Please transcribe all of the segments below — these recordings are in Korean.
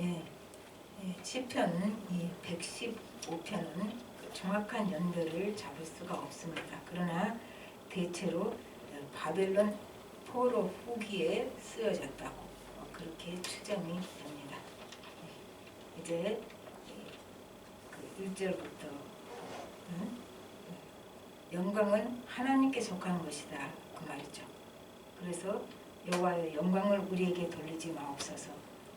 예, 시편 이 115편은 정확한 연도를 잡을 수가 없습니다. 그러나 대체로 바벨론 포로 후기에 쓰여졌다고 그렇게 추정이 됩니다. 이제 그 1절부터 영광은 하나님께 속한 것이다 그 말이죠. 그래서 여호와의 영광을 우리에게 돌리지 마옵소서.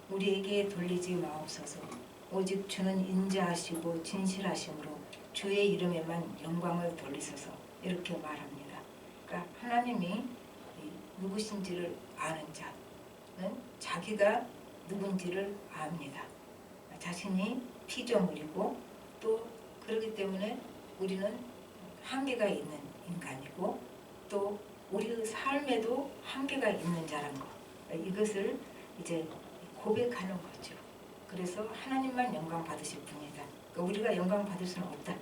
우리에게 돌리지 마옵소서. 오직 주는 인자하시고 진실하심으로 주의 이름에만 영광을 돌리소서. 이렇게 말합니다. 그러니까 하나님이 누구신지를 아는 자는 자기가 누군지를 압니다. 자신이 피조물이고 또 그렇기 때문에 우리는 한계가 있는 인간이고 또 우리의 삶에도 한계가 있는 자란 것, 이것을 이제 고백하는 거죠. 그래서 하나님만 영광 받으실 분이다. 그러니까 우리가 영광 받을 수는 없다.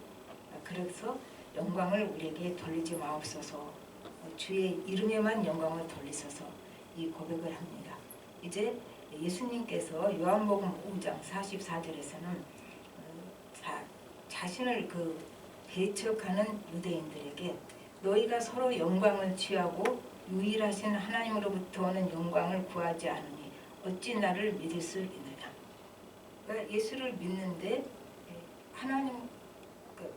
그래서 영광을 우리에게 돌리지 마옵소서. 주의 이름에만 영광을 돌리소서. 이 고백을 합니다. 이제 예수님께서 요한복음 5장 44절에서는 자신을 배척하는 유대인들에게 너희가 서로 영광을 취하고 유일하신 하나님으로부터 오는 영광을 구하지 않으니 어찌 나를 믿을 수 있느냐. 그러니까 예수를 믿는데 하나님,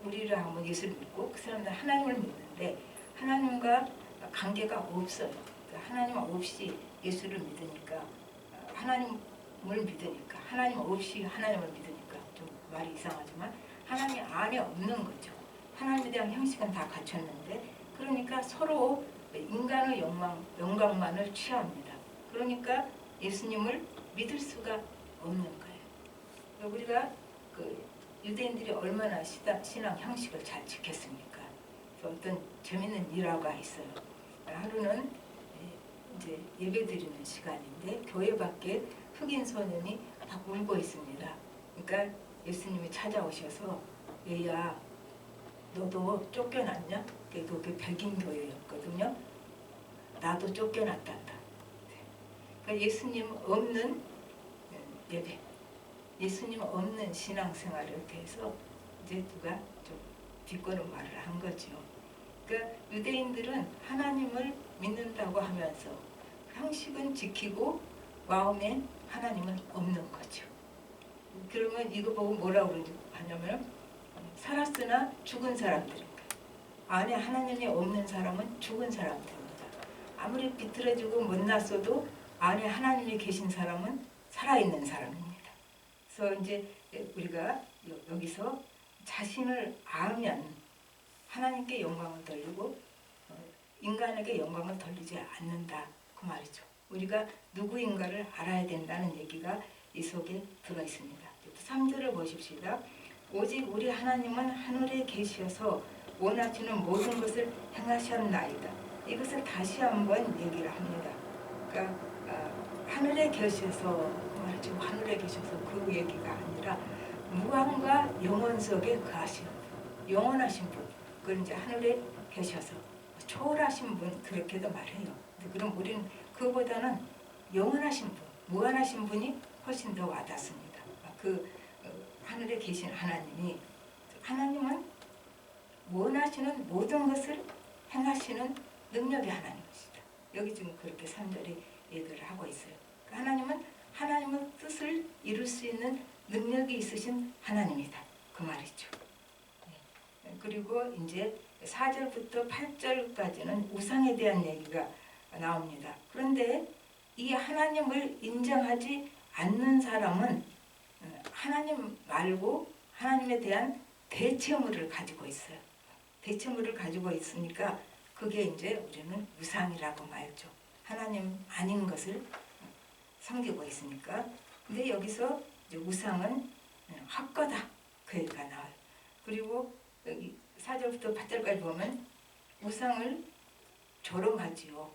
우리를 하면 예수를 믿고 그 사람들 하나님을 믿는데 하나님과 관계가 없어요. 그러니까 하나님 없이 예수를 믿으니까 하나님을 믿으니까 하나님 없이 하나님을 믿으니까 좀 말이 이상하지만 하나님 안에 없는 거죠. 하나님에 대한 형식은 다 갖췄는데 그러니까 서로 인간의 영광만을 취합니다. 그러니까 예수님을 믿을 수가 없는 거예요. 우리가 유대인들이 얼마나 신앙 형식을 잘 지켰습니까? 어떤 재밌는 일화가 있어요. 하루는 이제 예배드리는 시간인데 교회 밖에 흑인 소년이 막 울고 있습니다. 그러니까 예수님이 찾아오셔서 얘야 너도 쫓겨났냐? 그게 백인 교회였거든요. 나도 쫓겨났단다. 그러니까 예수님 없는 예배, 예수님 없는 신앙생활에 대해서 이제 누가 좀 비꼬는 말을 한 거죠. 그러니까 유대인들은 하나님을 믿는다고 하면서 형식은 지키고 마음엔 하나님은 없는 거죠. 그러면 이거 보고 뭐라고 하냐면 살았으나 죽은 사람들입니다. 안에 하나님이 없는 사람은 죽은 사람들입니다. 아무리 비틀어지고 못났어도 안에 하나님이 계신 사람은 살아있는 사람입니다. 그래서 이제 우리가 여기서 자신을 알면 하나님께 영광을 돌리고 인간에게 영광을 돌리지 않는다 그 말이죠. 우리가 누구인가를 알아야 된다는 얘기가 이 속에 들어있습니다. 3절을 보십시다. 오직 우리 하나님은 하늘에 계셔서 원하시는 모든 것을 행하셨나이다. 이것을 다시 한번 얘기를 합니다. 그러니까 하늘에 계셔서 말이죠. 하늘에 계셔서 그 얘기가 아니라 무한과 영원 속에 거하시는 분, 영원하신 분, 그건 이제 하늘에 계셔서 초월하신 분 그렇게도 말해요. 그럼 우리는 그보다는 영원하신 분, 무한하신 분이 훨씬 더 와닿습니다. 하늘에 계신 하나님은 원하시는 모든 것을 행하시는 능력이 하나님이시다. 여기 지금 그렇게 3절이 얘기를 하고 있어요. 하나님은 하나님의 뜻을 이룰 수 있는 능력이 있으신 하나님이다. 그 말이죠. 그리고 이제 4절부터 8절까지는 우상에 대한 얘기가 나옵니다. 그런데 이 하나님을 인정하지 않는 사람은 하나님 말고 하나님에 대한 대체물을 가지고 있어요. 대체물을 가지고 있으니까 그게 이제 우리는 우상이라고 말죠. 하나님 아닌 것을 섬기고 있으니까. 근데 여기서 이제 우상은 헛거다 그 얘기가 나와요. 그리고 여기 4절부터 8절까지 보면 우상을 조롱하지요.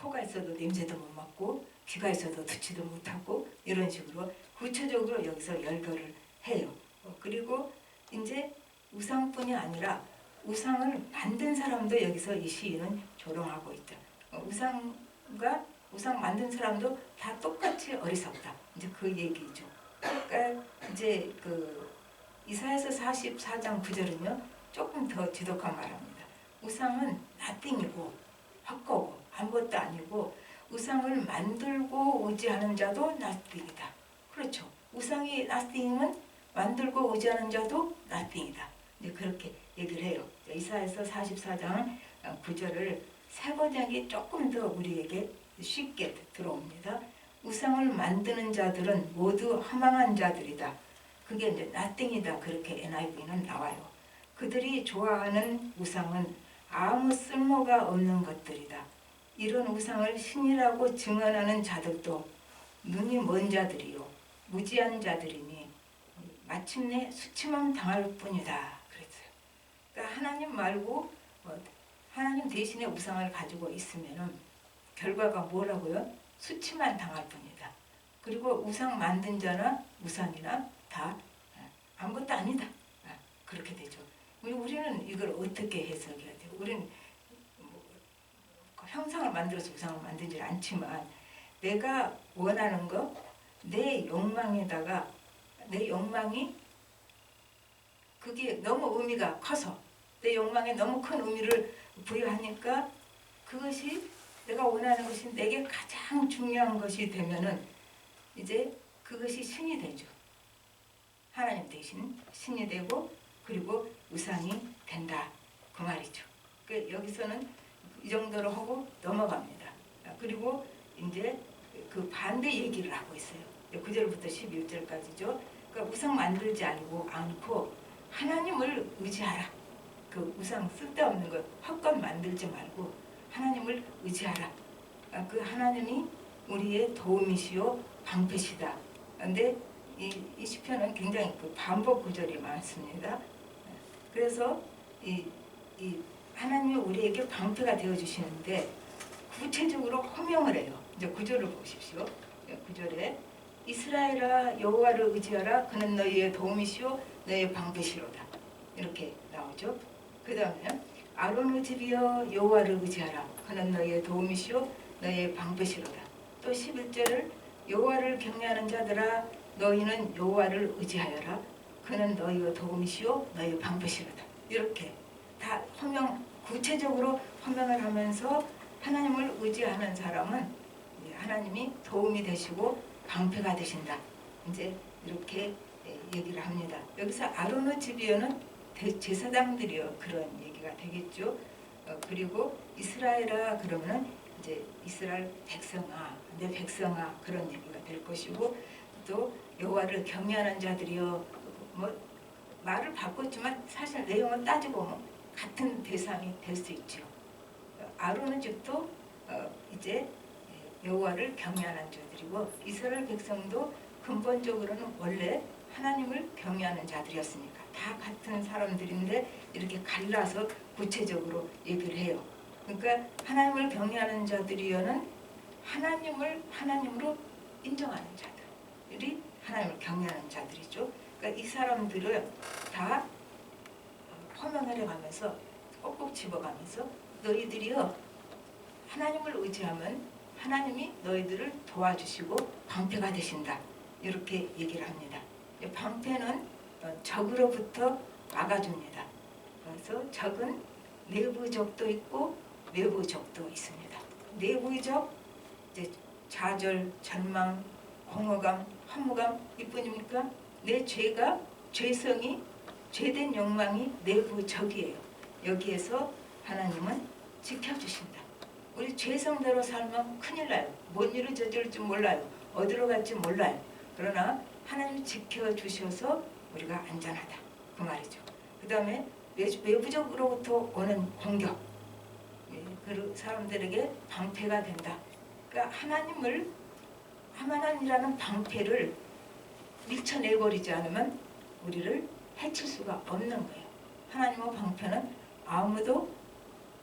코가 있어도 냄새도 못 맡고 귀가 있어도 듣지도 못하고 이런 식으로 구체적으로 여기서 열거를 해요. 그리고 이제 우상뿐이 아니라 우상을 만든 사람도 여기서 이 시인은 조롱하고 있다. 우상 만든 사람도 다 똑같이 어리석다. 이제 그 얘기죠. 그러니까 이제 그 이사야서 44장 9절은요 조금 더 지독한 말합니다. 우상은 nothing이고 헛거고 아무것도 아니고 우상을 만들고 의지하는 자도 nothing이다. 그렇죠. 우상이 nothing은 만들고 의지하는 자도 nothing이다. 이제 그렇게 얘기를 해요. 이사야서 44장 9절을 세 번역이 조금 더 우리에게 쉽게 들어옵니다. 우상을 만드는 자들은 모두 허망한 자들이다. 그게 이제 nothing이다. 그렇게 NIV는 나와요. 그들이 좋아하는 우상은 아무 쓸모가 없는 것들이다. 이런 우상을 신이라고 증언하는 자들도 눈이 먼 자들이요 무지한 자들이니 마침내 수치만 당할 뿐이다. 그랬어요. 그러니까 하나님 말고 하나님 대신에 우상을 가지고 있으면은 결과가 뭐라고요? 수치만 당할 뿐이다. 그리고 우상 만든 자나 우상이나 다 아무것도 아니다. 그렇게 되죠. 우리는 이걸 어떻게 해석해야 돼요? 우리는 형상을 만들어서 우상을 만들지 않지만 내가 원하는 거, 내 욕망에다가 내 욕망이 그게 너무 의미가 커서 내 욕망에 너무 큰 의미를 부여하니까 그것이 내가 원하는 것이 내게 가장 중요한 것이 되면은 이제 그것이 신이 되죠. 하나님 대신 신이 되고 그리고 우상이 된다. 그 말이죠. 여기서는 이 정도로 하고 넘어갑니다. 그리고 이제 그 반대 얘기를 하고 있어요. 9절부터 11절까지죠. 그러니까 우상 만들지 않고 하나님을 의지하라. 그 우상 쓸데없는 거 헛것 만들지 말고 하나님을 의지하라. 그 하나님이 우리의 도움이시요 방패시다. 그런데 이 시편은 굉장히 그 반복 구절이 많습니다. 그래서 이 하나님이 우리에게 방패가 되어 주시는데 구체적으로 호명을 해요. 이제 구절을 보십시오. 구절에 이스라엘아 여호와를 의지하라. 그는 너희의 도움이시요 너희의 방패시로다. 이렇게 나오죠. 그 다음에 아론의 집이여 여호와를 의지하라. 그는 너희의 도움이시요 너희의 방패시로다. 또 11절을 여호와를 경외하는 자들아 너희는 여호와를 의지하여라. 그는 너희의 도움이시요 너희의 방패시로다. 이렇게 다 구체적으로 호명을 하면서 하나님을 의지하는 사람은 하나님이 도움이 되시고 방패가 되신다. 이제 이렇게 얘기를 합니다. 여기서 아론의 집이여는 제사장들이요 그런 얘기가 되겠죠. 그리고 이스라엘아 그러면은 이제 이스라엘 백성아, 내 백성아 그런 얘기가 될 것이고 또 여호와를 경외하는 자들이요 뭐 말을 바꿨지만 사실 내용을 따지고 보면 같은 대상이 될 수 있죠. 아론의 집도 이제 여호와를 경외하는 자들이고 이스라엘 백성도 근본적으로는 원래 하나님을 경외하는 자들이었으니까 다 같은 사람들인데 이렇게 갈라서 구체적으로 얘기를 해요. 그러니까 하나님을 경외하는 자들이여는 하나님을 하나님으로 인정하는 자들이 하나님을 경외하는 자들이죠. 그러니까 이 사람들을 다 호명을 해가면서 꼭꼭 집어가면서 너희들이요 하나님을 의지하면 하나님이 너희들을 도와주시고 방패가 되신다. 이렇게 얘기를 합니다. 방패는 적으로부터 막아줍니다. 그래서 적은 내부적도 있고 외부적도 있습니다. 내부적 이제 좌절, 절망, 공허감, 허무감 이뿐입니까? 내 죄가 죄성이 죄된 욕망이 내부적이에요. 여기에서 하나님은 지켜주신다. 우리 죄성대로 살면 큰일 나요. 뭔 일을 저지를지 몰라요. 어디로 갈지 몰라요. 그러나 하나님 지켜주셔서 우리가 안전하다. 그 말이죠. 그 다음에 외부적으로부터 오는 공격. 그 사람들에게 방패가 된다. 그러니까 하나님이라는 방패를 밀쳐내버리지 않으면 우리를 해칠 수가 없는 거예요. 하나님의 방패는 아무도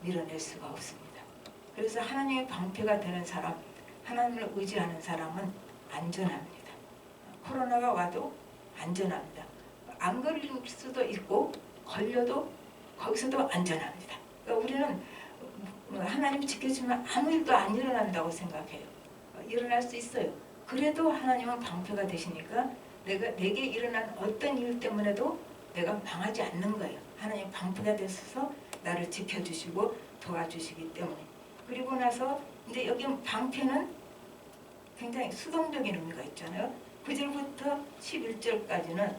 밀어낼 수가 없습니다. 그래서 하나님의 방패가 되는 사람, 하나님을 의지하는 사람은 안전합니다. 코로나가 와도 안전합니다. 안 걸릴 수도 있고 걸려도 거기서도 안전합니다. 그러니까 우리는 하나님 지켜주면 아무 일도 안 일어난다고 생각해요. 일어날 수 있어요. 그래도 하나님은 방패가 되시니까 내게 일어난 어떤 일 때문에도 내가 망하지 않는 거예요. 하나님 방패가 되셔서 나를 지켜주시고 도와주시기 때문에. 그리고 나서 이제 여기 방패는 굉장히 수동적인 의미가 있잖아요. 9절부터 11절까지는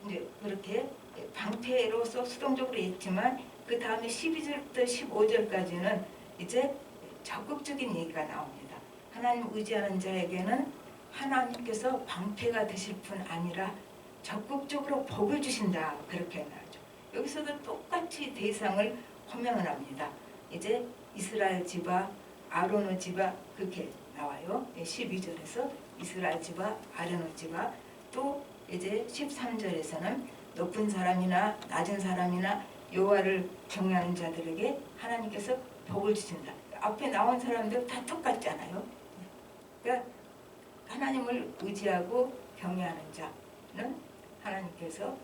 이제 그렇게 방패로서 수동적으로 있지만 그 다음에 12절부터 15절까지는 이제 적극적인 얘기가 나옵니다. 하나님 의지하는 자에게는 하나님께서 방패가 되실 뿐 아니라 적극적으로 복을 주신다. 그렇게 나오죠. 여기서도 똑같이 대상을 호명을 합니다. 이제 이스라엘 집아 아론의 집아 그렇게 나와요. 12절에서 이스라엘 집아 아론의 집아, 또 이제 13절에서는 높은 사람이나 낮은 사람이나 여호와를 경외하는 자들에게 하나님께서 복을 주신다. 앞에 나온 사람들 다 똑같잖아요. 그러니까 하나님을 의지하고 경외하는 자는 하나님께서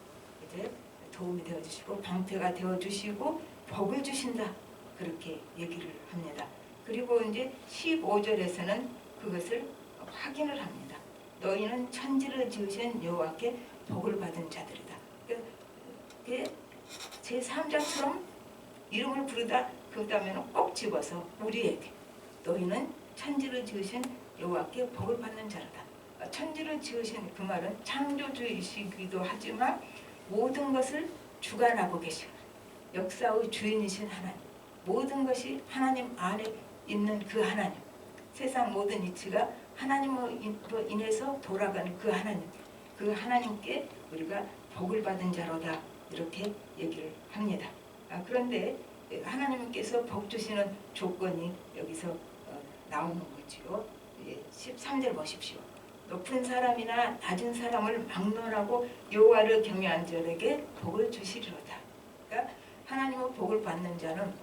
이제 도움이 되어주시고 방패가 되어주시고 복을 주신다. 그렇게 얘기를 합니다. 그리고 이제 15절에서는 그것을 확인을 합니다. 너희는 천지를 지으신 여호와께 복을 받은 자들이다. 제3자처럼 이름을 부르다 그 다음에는 꼭 집어서 우리에게 너희는 천지를 지으신 여호와께 복을 받는 자라다. 천지를 지으신 그 말은 창조주이시기도 하지만 모든 것을 주관하고 계신 역사의 주인이신 하나님, 모든 것이 하나님 안에 있는 그 하나님, 세상 모든 이치가 하나님으로 인해서 돌아가는 그 하나님, 그 하나님께 우리가 복을 받은 자로다. 이렇게 얘기를 합니다. 그런데 하나님께서 복 주시는 조건이 여기서 나오는 거지요. 13절 보십시오. 높은 사람이나 낮은 사람을 막론하고 여호와를 경외한 자에게 복을 주시리로다. 그러니까 하나님의 복을 받는 자는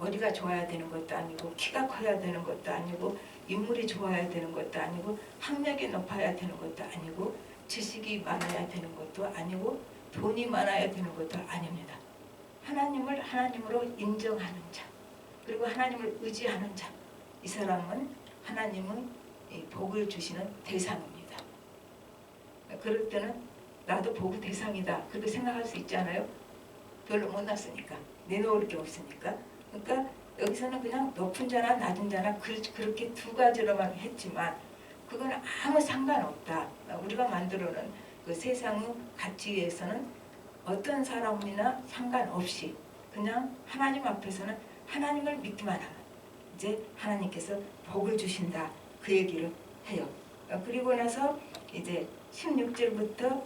머리가 좋아야 되는 것도 아니고 키가 커야 되는 것도 아니고 인물이 좋아야 되는 것도 아니고 학력이 높아야 되는 것도 아니고 지식이 많아야 되는 것도 아니고 돈이 많아야 되는 것도 아닙니다. 하나님을 하나님으로 인정하는 자, 그리고 하나님을 의지하는 자, 이 사람은 하나님의 복을 주시는 대상입니다. 그럴 때는 나도 복의 대상이다 그렇게 생각할 수 있잖아요. 별로 못났으니까, 내놓을 게 없으니까. 그러니까 여기서는 그냥 높은 자나 낮은 자나 그렇게 두 가지로만 했지만 그건 아무 상관없다. 우리가 만들어놓은 그 세상의 가치에서는 어떤 사람이나 상관없이 그냥 하나님 앞에서는 하나님을 믿기만 하면 이제 하나님께서 복을 주신다. 그 얘기를 해요. 그리고 나서 이제 16절부터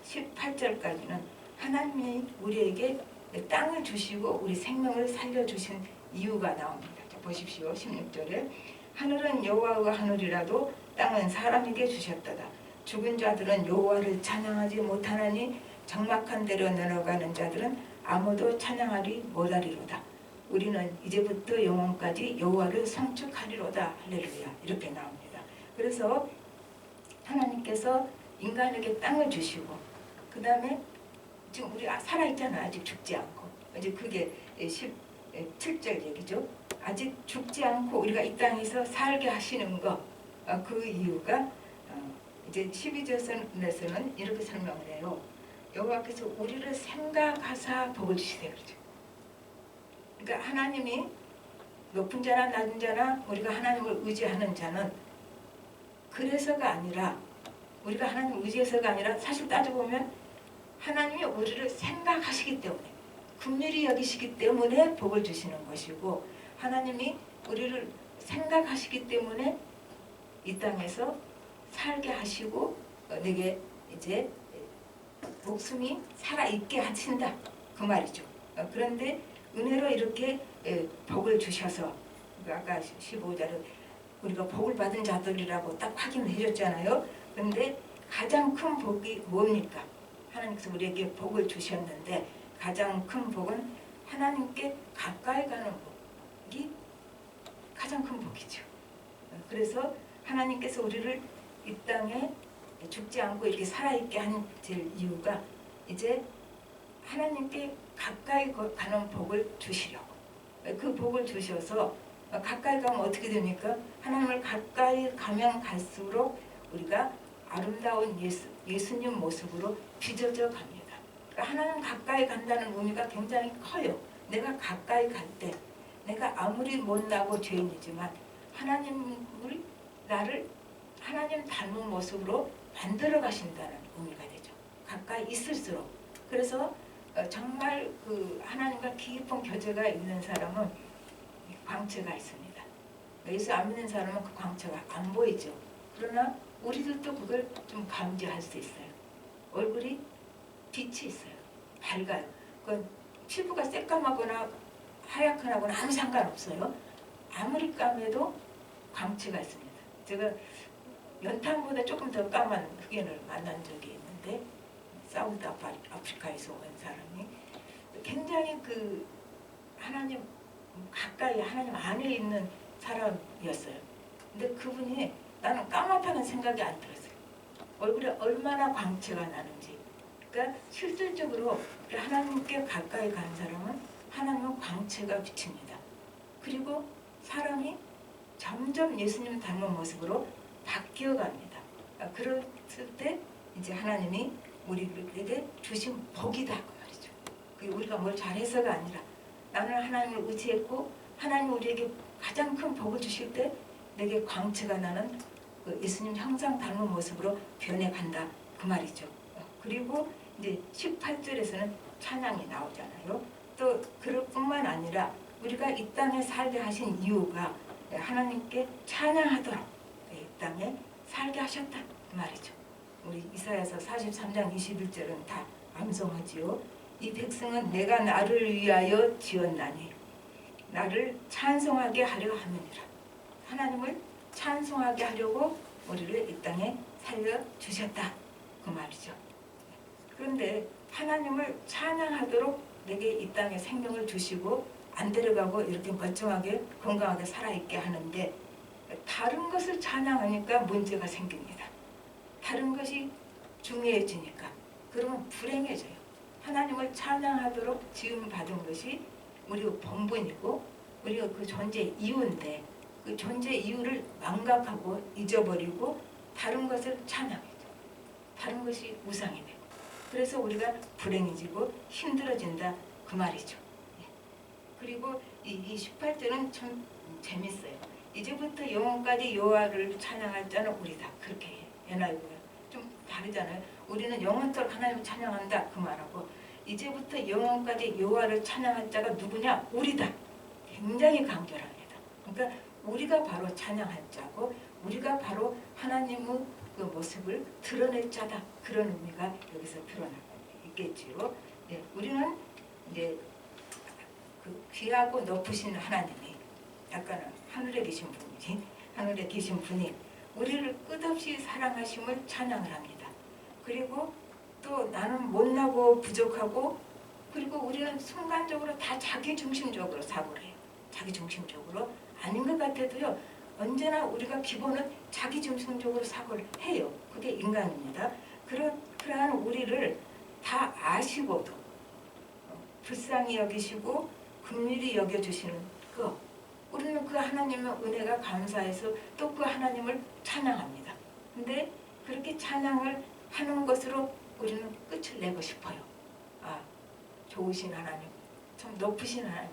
18절까지는 하나님이 우리에게 땅을 주시고 우리 생명을 살려주신 이유가 나옵니다. 자, 보십시오. 16절에 하늘은 여호와가 하늘이라도 땅은 사람에게 주셨도다. 죽은 자들은 여호와를 찬양하지 못하나니 적막한 데로 내려가는 자들은 아무도 찬양하리 못하리로다. 우리는 이제부터 영원까지 여호와를 성축하리로다. 할렐루야. 이렇게 나옵니다. 그래서 하나님께서 인간에게 땅을 주시고 그 다음에 지금 우리 살아있잖아. 아직 죽지 않고. 이제 그게 17절 얘기죠. 아직 죽지 않고 우리가 이 땅에서 살게 하시는 거. 그 이유가 이제 12절에서는 이렇게 설명을 해요. 여호와께서 우리를 생각하사 복을 주시되 그러죠. 그러니까 하나님이 높은 자나 낮은 자나 우리가 하나님을 의지하는 자는 그래서가 아니라 우리가 하나님을 의지해서가 아니라 사실 따져보면 하나님이 우리를 생각하시기 때문에 긍휼히 여기시기 때문에 복을 주시는 것이고 하나님이 우리를 생각하시기 때문에 이 땅에서 살게 하시고 내게 이제 목숨이 살아있게 하신다 그 말이죠. 그런데 은혜로 이렇게 복을 주셔서 아까 15절에 우리가 복을 받은 자들이라고 딱 확인을 해줬잖아요. 그런데 가장 큰 복이 뭡니까? 하나님께서 우리에게 복을 주셨는데 가장 큰 복은 하나님께 가까이 가는 복이 가장 큰 복이죠. 그래서 하나님께서 우리를 이 땅에 죽지 않고 이렇게 살아있게 한 이유가 이제 하나님께 가까이 가는 복을 주시려고 그 복을 주셔서 가까이 가면 어떻게 됩니까? 하나님을 가까이 가면 갈수록 우리가 아름다운 예수님 모습으로 빚어져 갑니다. 그러니까 하나님 가까이 간다는 의미가 굉장히 커요. 내가 가까이 갈 때 내가 아무리 못나고 죄인이지만 하나님을 나를 하나님 닮은 모습으로 만들어 가신다는 의미가 되죠. 가까이 있을수록. 그래서 정말 그 하나님과 깊은 교제가 있는 사람은 광채가 있습니다. 예수 안 믿는 사람은 그 광채가 안 보이죠. 그러나 우리들도 그걸 좀 감지할 수 있어요. 얼굴이 빛이 있어요. 밝아요. 그 피부가 새까맣거나 하얗거나 아무 상관없어요. 아무리 까매도 광채가 있습니다. 제가 연탄보다 조금 더 까만 흑인을 만난 적이 있는데 사우스 아프리카에서 온 사람이 굉장히 그 하나님 가까이 하나님 안에 있는 사람이었어요. 근데 그분이 나는 까맣다는 생각이 안 들었어요. 얼굴에 얼마나 광채가 나는지. 그러니까 실질적으로 하나님께 가까이 간 사람은 하나님은 광채가 비칩니다. 그리고 사람이 점점 예수님 닮은 모습으로 바뀌어갑니다. 그랬을 때 이제 하나님이 우리에게 주신 복이다 그 말이죠. 그게 우리가 뭘 잘해서가 아니라 나는 하나님을 의지했고 하나님 우리에게 가장 큰 복을 주실 때 내게 광채가 나는 그 예수님 형상 닮은 모습으로 변해간다 그 말이죠. 그리고 이제 18절에서는 찬양이 나오잖아요. 또 그럴 뿐만 아니라 우리가 이 땅에 살게 하신 이유가 하나님께 찬양하도록 이 땅에 살게 하셨다 그 말이죠. 우리 이사야서 43장 21절은 다 암송하지요. 이 백성은 내가 나를 위하여 지었나니 나를 찬송하게 하려 하느니라. 하나님을 찬송하게 하려고 우리를 이 땅에 살려주셨다 그 말이죠. 그런데 하나님을 찬양하도록 내게 이 땅에 생명을 주시고 안 데려가고 이렇게 멀쩡하게 건강하게 살아있게 하는데 다른 것을 찬양하니까 문제가 생깁니다. 다른 것이 중요해지니까 그러면 불행해져요. 하나님을 찬양하도록 지음받은 것이 우리 본분이고 우리가 그 존재 이유인데 그 존재 이유를 망각하고 잊어버리고 다른 것을 찬양해요. 다른 것이 우상이 되고 그래서 우리가 불행해지고 힘들어진다 그 말이죠. 그리고 이 18절은 참 재밌어요. 이제부터 영원까지 여호와를 찬양할 자는 우리다. 그렇게 해요. NIV가 좀 다르잖아요. 우리는 영원토록 하나님을 찬양한다 그 말하고 이제부터 영원까지 여호와를 찬양할 자가 누구냐? 우리다. 굉장히 강렬합니다. 그러니까 우리가 바로 찬양할 자고 우리가 바로 하나님의 그 모습을 드러낼 자다. 그런 의미가 여기서 드러나 있겠지요. 네, 우리는 이제 그 귀하고 높으신 하나님이 약간은 하늘에 계신 분이지 하늘에 계신 분이 우리를 끝없이 사랑하심을 찬양을 합니다. 그리고 또 나는 못나고 부족하고 그리고 우리는 순간적으로 다 자기중심적으로 사고를 해요. 자기중심적으로 아닌 것 같아도요. 언제나 우리가 기본은 자기중심적으로 사고를 해요. 그게 인간입니다. 그러한 우리를 다 아시고도 불쌍히 여기시고 긍휼히 여겨주시는 그 우리는 그 하나님의 은혜가 감사해서 또 그 하나님을 찬양합니다. 근데 그렇게 찬양을 하는 것으로 우리는 끝을 내고 싶어요. 아, 좋으신 하나님, 참 높으신 하나님,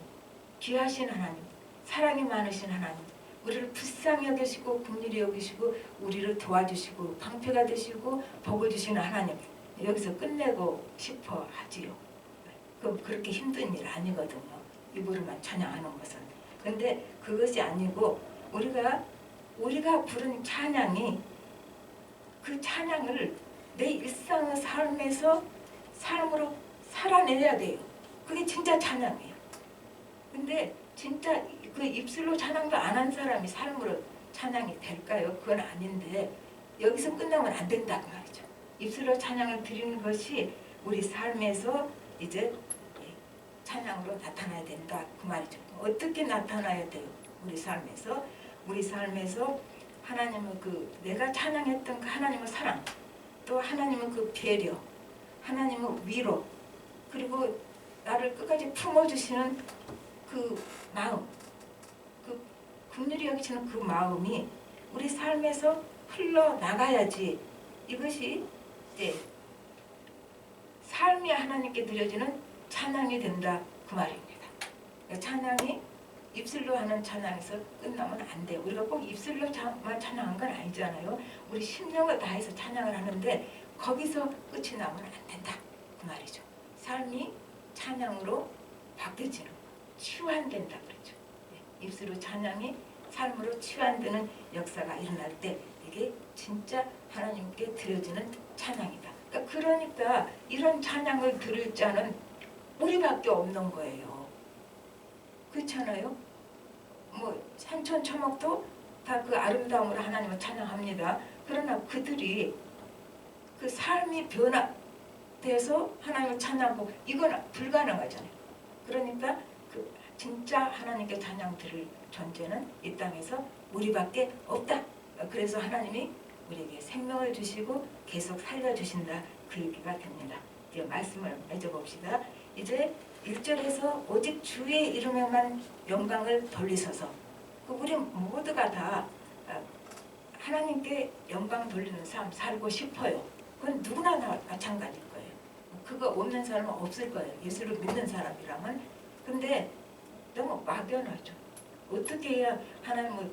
귀하신 하나님, 사랑이 많으신 하나님, 우리를 불쌍히 여기시고 긍휼히 여기시고 우리를 도와주시고 방패가 되시고 복을 주시는 하나님 여기서 끝내고 싶어 하지요. 그럼 그렇게 힘든 일 아니거든요. 입으로만 찬양하는 것은. 그런데 그것이 아니고 우리가 부른 찬양이 그 찬양을 내 일상의 삶에서 삶으로 살아내야 돼요. 그게 진짜 찬양이에요. 근데 진짜 그 입술로 찬양도 안 한 사람이 삶으로 찬양이 될까요? 그건 아닌데 여기서 끝나면 안 된다 그 말이죠. 입술로 찬양을 드리는 것이 우리 삶에서 이제 찬양으로 나타나야 된다 그 말이죠. 어떻게 나타나야 돼요? 우리 삶에서 하나님의 그 내가 찬양했던 그 하나님의 사랑, 또 하나님의 그 배려, 하나님의 위로, 그리고 나를 끝까지 품어주시는 그 마음, 그 긍휼히 여기시는 그 마음이 우리 삶에서 흘러나가야지 이것이 이제 삶이 하나님께 드려지는 찬양이 된다 그 말입니다. 그러니까 찬양이 입술로 하는 찬양에서 끝나면 안 돼요. 우리가 꼭 입술로만 찬양한 건 아니잖아요. 우리 심령을 다해서 찬양을 하는데 거기서 끝이 나면 안 된다 그 말이죠. 삶이 찬양으로 바뀌어지는 치환된다 그러죠. 입술로 찬양이 삶으로 치환되는 역사가 일어날 때 이게 진짜 하나님께 드려지는 찬양이다. 그러니까 이런 찬양을 들을 자는 우리밖에 없는 거예요. 그렇잖아요? 뭐 산천초목도 다 그 아름다움으로 하나님을 찬양합니다. 그러나 그들이 그 삶이 변화돼서 하나님을 찬양하고 이건 불가능하잖아요. 그러니까 그 진짜 하나님께 찬양 들을 존재는 이 땅에서 우리밖에 없다. 그래서 하나님이 우리에게 생명을 주시고 계속 살려주신다. 그 얘기가 됩니다. 이제 말씀을 맺어봅시다. 이제 1절에서 오직 주의 이름에만 영광을 돌리소서. 우리 모두가 다 하나님께 영광 돌리는 삶 살고 싶어요. 그건 누구나 다 마찬가지일 거예요. 그거 없는 사람은 없을 거예요. 예수를 믿는 사람이라면. 근데 너무 막연하죠. 어떻게 해야 하나님을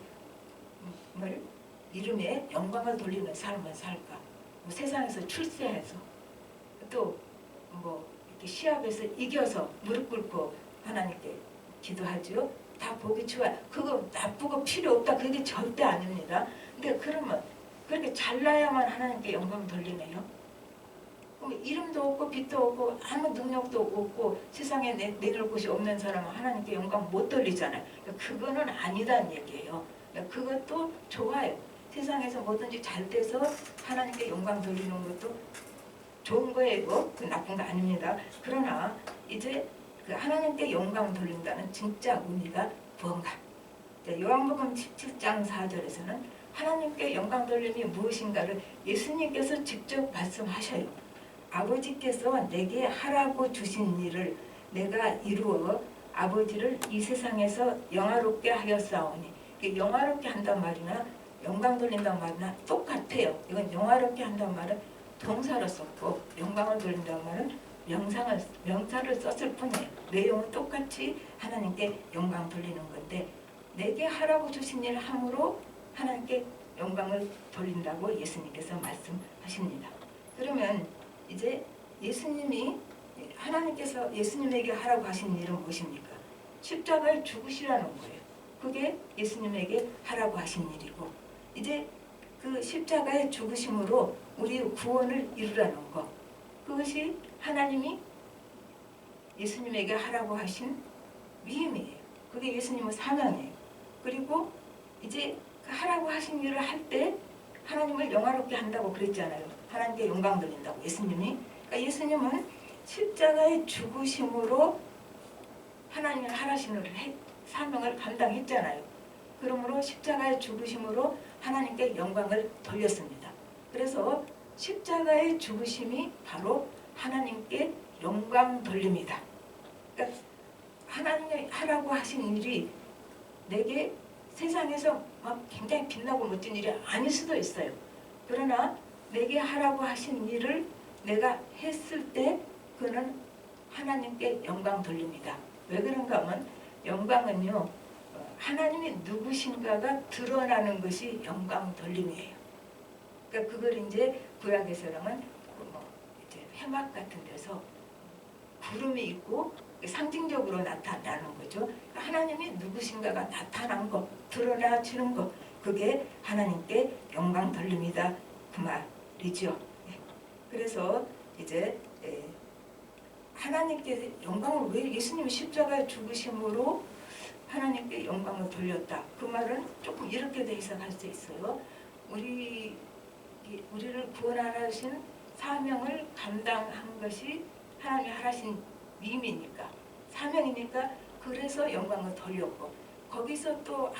이름에 영광을 돌리는 삶을 살까? 뭐 세상에서 출세해서 또 뭐 이렇게 시합에서 이겨서 무릎 꿇고 하나님께 기도하죠. 다 보기 좋아요. 그거 나쁘고 필요 없다. 그게 절대 아닙니다. 근데 그러면 그렇게 잘나야만 하나님께 영광 돌리네요. 그럼 이름도 없고 빛도 없고 아무 능력도 없고 세상에 내놓을 곳이 없는 사람은 하나님께 영광 못 돌리잖아요. 그거는 아니다는 얘기예요. 그것도 좋아요. 세상에서 뭐든지 잘 돼서 하나님께 영광 돌리는 것도 좋은 거예요. 그 나쁜 거 아닙니다. 그러나 이제 그 하나님께 영광 돌린다는 진짜 의미가 무언가? 요한복음 17장 4절에서는 하나님께 영광 돌림이 무엇인가를 예수님께서 직접 말씀하셔요. 아버지께서 내게 하라고 주신 일을 내가 이루어 아버지를 이 세상에서 영화롭게 하였사오니. 영화롭게 한단 말이나 영광 돌린단 말이나 똑같아요. 이건 영화롭게 한단 말은 동사로 썼고 영광을 돌린단 말은 명사를 썼을 뿐이에요. 내용은 똑같이 하나님께 영광 돌리는 건데 내게 하라고 주신 일 함으로 하나님께 영광을 돌린다고 예수님께서 말씀하십니다. 그러면 이제 하나님께서 예수님에게 하라고 하신 일은 무엇입니까? 십자가에 죽으시라는 거예요. 그게 예수님에게 하라고 하신 일이고 이제 그 십자가의 죽으심으로 우리 구원을 이루라는 것. 그것이 하나님이 예수님에게 하라고 하신 위임이에요. 그게 예수님의 사명이에요. 그리고 이제 그 하라고 하신 일을 할 때 하나님을 영화롭게 한다고 그랬잖아요. 하나님께 영광 돌린다고 예수님이. 그러니까 예수님은 십자가의 죽으심으로 하나님을 하라신 사명을 감당했잖아요. 그러므로 십자가의 죽으심으로 하나님께 영광을 돌렸습니다. 그래서 십자가의 죽으심이 바로 하나님께 영광 돌립니다. 그러니까 하나님이 하라고 하신 일이 내게 세상에서 막 굉장히 빛나고 멋진 일이 아닐 수도 있어요. 그러나 내게 하라고 하신 일을 내가 했을 때 그는 하나님께 영광 돌립니다. 왜 그런가 하면 영광은요. 하나님이 누구신가가 드러나는 것이 영광 돌림이에요. 그러니까 그걸 이제 구약에서는 이제 회막 같은 데서 구름이 있고 상징적으로 나타나는 거죠. 그러니까 하나님이 누구신가가 나타난 것, 드러나지는 것, 그게 하나님께 영광 돌림이다 그 말이죠. 그래서 이제 하나님께 영광을 왜 예수님 십자가에 죽으심으로 하나님께 영광을 돌렸다. 그 말은 조금 이렇게 돼 해석할 수 있어요. 우리를 구원하신 사명을 감당한 것이 하나님이 하신 위임이니까 사명이니까 그래서 영광을 돌렸고 거기서 또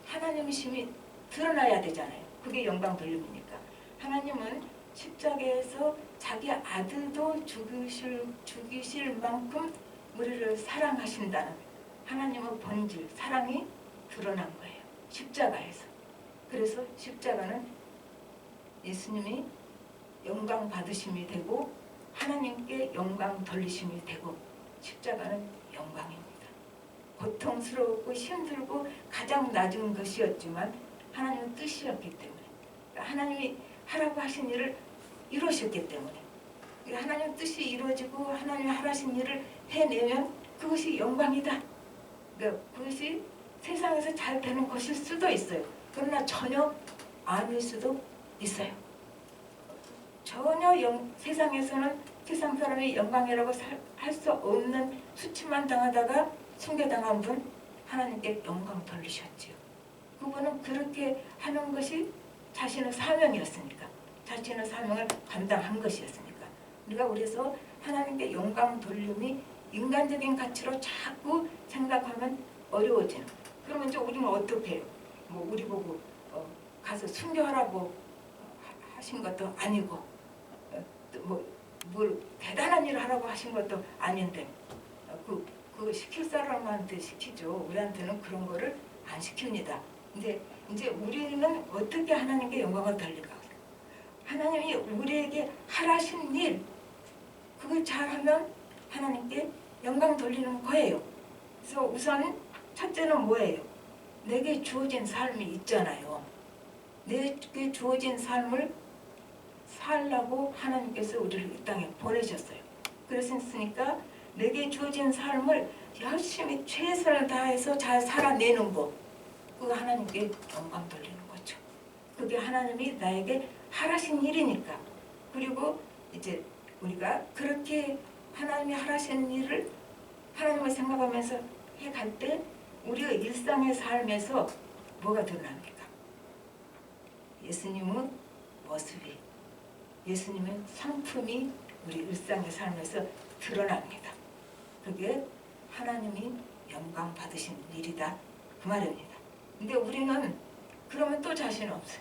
하나님이심이 드러나야 되잖아요. 그게 영광 돌림이니까 하나님은 십자가에서 자기 아들도 죽이실 만큼 우리를 사랑하신다는 하나님의 본질, 사랑이 드러난 거예요. 십자가에서. 그래서 십자가는 예수님이 영광 받으심이 되고 하나님께 영광 돌리심이 되고 십자가는 영광입니다. 고통스럽고 힘들고 가장 낮은 것이었지만 하나님의 뜻이었기 때문에 하나님이 하라고 하신 일을 이루셨기 때문에 하나님의 뜻이 이루어지고 하나님이 하라신 일을 해내면 그것이 영광이다. 그것이 세상에서 잘 되는 것일 수도 있어요. 그러나 전혀 아닐 수도 있어요. 전혀 세상에서는 세상 사람이 영광이라고 할 수 없는 수치만 당하다가 순교당한 분 하나님께 영광 돌리셨지요. 그분은 그렇게 하는 것이 자신의 사명이었으니까, 자신의 사명을 감당한 것이었으니까. 우리가 그래서 하나님께 영광 돌림이 인간적인 가치로 자꾸 생각하면 어려워지는. 그러면 이제 우리는 어떻게 해요? 뭐 우리 보고 가서 순교하라고 하신 것도 아니고 뭘 대단한 일을 하라고 하신 것도 아닌데 그 시킬 사람한테 시키죠. 우리한테는 그런 거를 안 시킵니다. 근데 이제 우리는 어떻게 하나님께 영광을 돌릴까? 하나님이 우리에게 하라신 일 그걸 잘하면 하나님께 영광 돌리는 거예요. 그래서 우선 첫째는 뭐예요? 내게 주어진 삶이 있잖아요. 내게 주어진 삶을 살라고 하나님께서 우리를 이 땅에 보내셨어요. 그랬으니까 내게 주어진 삶을 열심히 최선을 다해서 잘 살아내는 것, 그거 하나님께 영광 돌리는 거죠. 그게 하나님이 나에게 하라신 일이니까. 그리고 이제 우리가 그렇게 하나님이 하라신 일을 하나님을 생각하면서 해갈 때 우리의 일상의 삶에서 뭐가 드러납니까? 예수님의 모습이, 예수님의 성품이 우리 일상의 삶에서 드러납니다. 그게 하나님이 영광 받으신 일이다 그 말입니다. 근데 우리는 그러면 또 자신 없어요.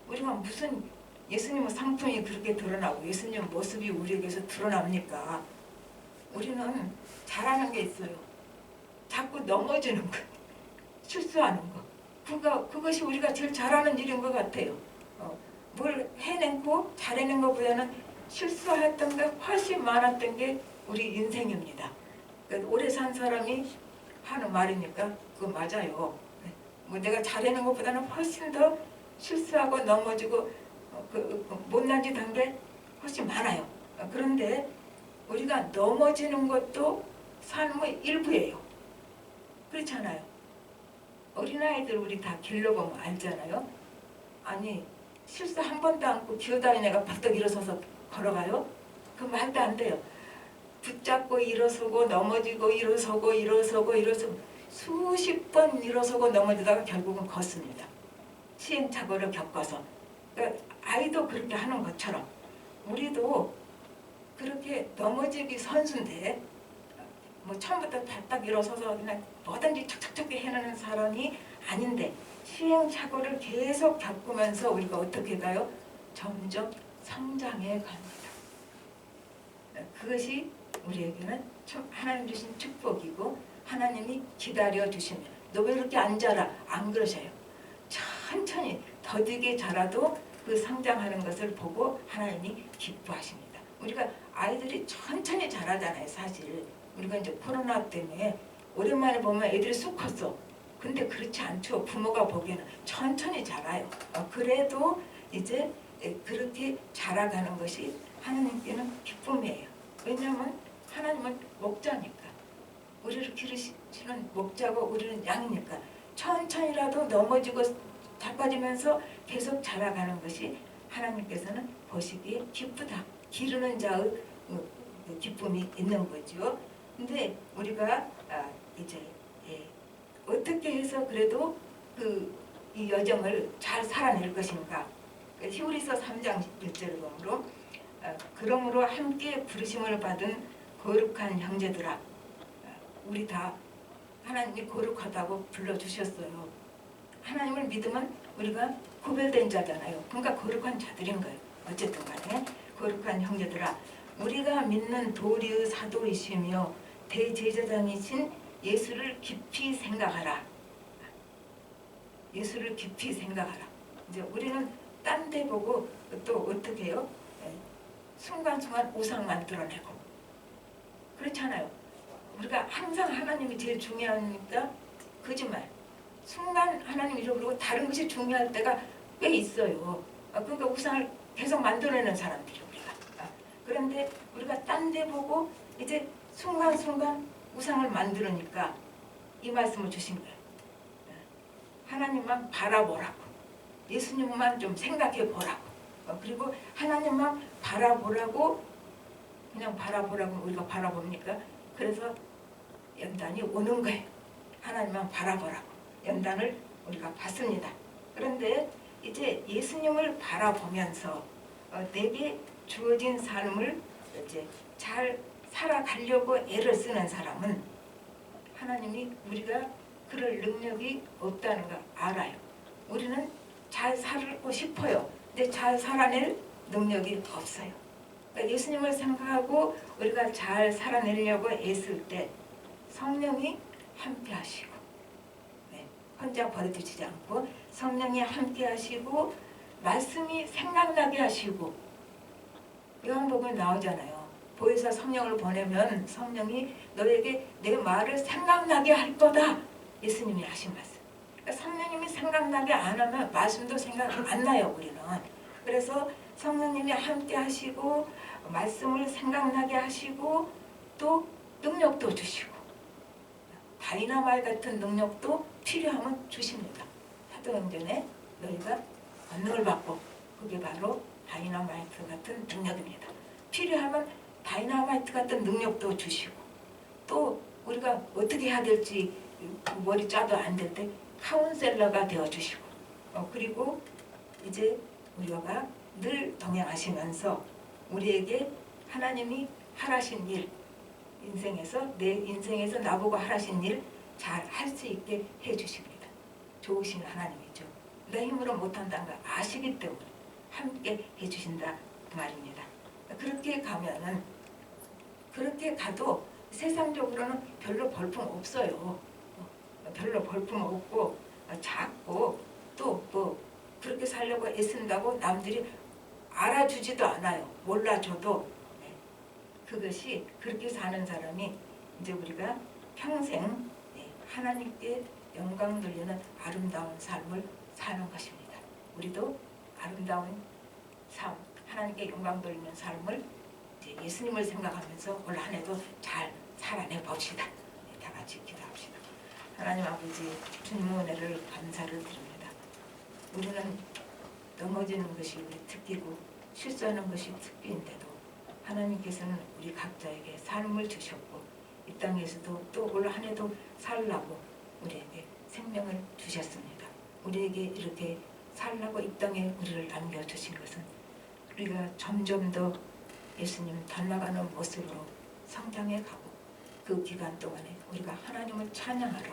우리가 무슨 예수님의 성품이 그렇게 드러나고 예수님 모습이 우리에게서 드러납니까? 우리는 잘하는 게 있어요. 자꾸 넘어지는 거, 실수하는 거. 그것이 우리가 제일 잘하는 일인 것 같아요. 뭘 해내고 잘해낸 것보다는 실수했던 게 훨씬 많았던 게 우리 인생입니다. 그러니까 오래 산 사람이 하는 말이니까 그거 맞아요. 뭐 내가 잘해낸 것보다는 훨씬 더 실수하고 넘어지고 못난 짓 한 게 훨씬 많아요. 그런데 우리가 넘어지는 것도 삶의 일부예요. 그렇잖아요. 어린아이들 우리 다 길러보면 알잖아요. 아니 실수 한 번도 않고 기어다니는 애가 벌떡 일어서서 걸어가요? 그 말도 안 돼요. 붙잡고 일어서고 넘어지고 일어서고 수십 번 일어서고 넘어지다가 결국은 걷습니다. 시행착오를 겪어서. 그러니까 아이도 그렇게 하는 것처럼 우리도 그렇게 넘어지기 선수인데 뭐 처음부터 딱 일어서서 그냥 뭐든지 척척척 해내는 사람이 아닌데 시행착오를 계속 겪으면서 우리가 어떻게 가요? 점점 성장해 갑니다. 그것이 우리에게는 하나님 주신 축복이고 하나님이 기다려 주시면 너 왜 이렇게 앉아라 안 그러셔요. 천천히 더디게 자라도 그 성장하는 것을 보고 하나님이 기뻐하십니다. 우리가 아이들이 천천히 자라잖아요. 사실 우리가 이제 코로나 때문에 오랜만에 보면 애들이 쑥 컸어. 근데 그렇지 않죠. 부모가 보기에는 천천히 자라요. 그래도 이제 그렇게 자라가는 것이 하나님께는 기쁨이에요. 왜냐하면 하나님은 목자니까. 우리를 기르시는 목자고 우리는 양이니까 천천히라도 넘어지고 자빠지면서 계속 자라가는 것이 하나님께서는 보시기에 기쁘다. 기르는 자의 기쁨이 있는 거죠. 근데 우리가 이제 어떻게 해서 그래도 이 여정을 잘 살아낼 것인가. 히브리서 3장 1절을 보므로 그러므로 함께 부르심을 받은 거룩한 형제들아, 우리 다 하나님이 거룩하다고 불러주셨어요. 하나님을 믿으면 우리가 구별된 자잖아요. 그러니까 거룩한 자들인 거예요. 어쨌든 간에 거룩한 형제들아, 우리가 믿는 도리의 사도이시며 대제사장이신 예수를 깊이 생각하라. 예수를 깊이 생각하라. 이제 우리는 딴 데 보고 또 어떻게 해요? 순간순간 우상 만들어내고 그렇잖아요. 우리가 항상 하나님이 제일 중요하니까 거짓말. 순간 하나님 잃어버리고 다른 것이 중요할 때가 꽤 있어요. 그러니까 우상을 계속 만들어내는 사람들이 우리가. 그런데 우리가 딴 데 보고 이제 순간순간 우상을 만들으니까 이 말씀을 주신 거예요. 하나님만 바라보라고. 예수님만 좀 생각해 보라고. 그리고 하나님만 바라보라고. 그냥 바라보라고 우리가 바라봅니까? 그래서 연단이 오는 거예요. 하나님만 바라보라고. 연단을 우리가 받습니다. 그런데 이제 예수님을 바라보면서 내게 주어진 삶을 이제 잘 살아가려고 애를 쓰는 사람은 하나님이 우리가 그럴 능력이 없다는 걸 알아요. 우리는 잘 살고 싶어요. 근데 잘 살아낼 능력이 없어요. 그러니까 예수님을 생각하고 우리가 잘 살아내려고 애쓸 때 성령이 함께 하시고 혼자 버려두지 않고 성령이 함께 하시고 말씀이 생각나게 하시고 요한복음에 나오잖아요. 보혜사 성령을 보내면 성령이 너에게 내 말을 생각나게 할 거다. 예수님이 하신 말씀. 그러니까 성령님이 생각나게 안 하면 말씀도 생각 안 나요. 우리는. 그래서 성령님이 함께 하시고 말씀을 생각나게 하시고 또 능력도 주시고 다이나마이트 같은 능력도 필요하면 주십니다. 사도행전에 너희가 권능을 받고 그게 바로 다이나마이트 같은 능력입니다. 필요하면 다이나마이트 같은 능력도 주시고 또 우리가 어떻게 해야 될지 머리 짜도 안 될 때 카운셀러가 되어주시고 그리고 이제 우리가 늘 동행하시면서 우리에게 하나님이 하라신 일 인생에서 내 인생에서 나보고 하라신 일 잘 할 수 있게 해주십니다. 좋으신 하나님이죠. 내 힘으로 못한다는 걸 아시기 때문에 함께 해주신다 그 말입니다. 그렇게 가면은 그렇게 가도 세상적으로는 별로 볼품 없어요. 별로 볼품 없고 작고 또 뭐 그렇게 살려고 애쓴다고 남들이 알아주지도 않아요. 몰라줘도 그것이 그렇게 사는 사람이 이제 우리가 평생 하나님께 영광 돌리는 아름다운 삶을 사는 것입니다. 우리도 아름다운 삶, 하나님께 영광 돌리는 삶을 이제 예수님을 생각하면서 올 한 해도 잘 살아내 봅시다. 다 같이 기도합시다. 하나님 아버지 주님 은혜를 감사를 드립니다. 우리는 넘어지는 것이 우리 특기고 실수하는 것이 특기인데도 하나님께서는 우리 각자에게 삶을 주셨고 이 땅에서도 또 올 한 해도 살라고 우리에게 생명을 주셨습니다. 우리에게 이렇게 살라고 이 땅에 우리를 남겨주신 것은 우리가 점점 더 예수님 닮아가는 모습으로 성장해 가고 그 기간 동안에 우리가 하나님을 찬양하러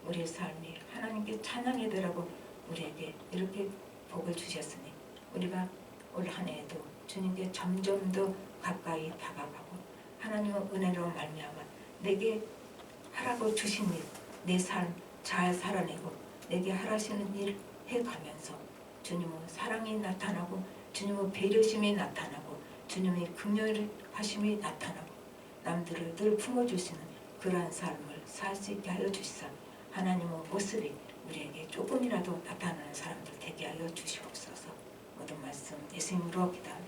우리의 삶이 하나님께 찬양이 되라고 우리에게 이렇게 복을 주셨으니 우리가 올 한 해에도 주님께 점점 더 가까이 다가가고 하나님의 은혜로 말미암아 내게 하라고 주신 일, 내 삶 잘 살아내고 내게 하라시는 일 해가면서 주님의 사랑이 나타나고 주님의 배려심이 나타나고 주님의 긍휼하심이 나타나고 남들을 늘 품어주시는 그러한 삶을 살 수 있게 하여 주시사 하나님의 모습이 우리에게 조금이라도 나타나는 사람들 되게 하여 주시옵소서. 모든 말씀 예수님으로 기도합니다.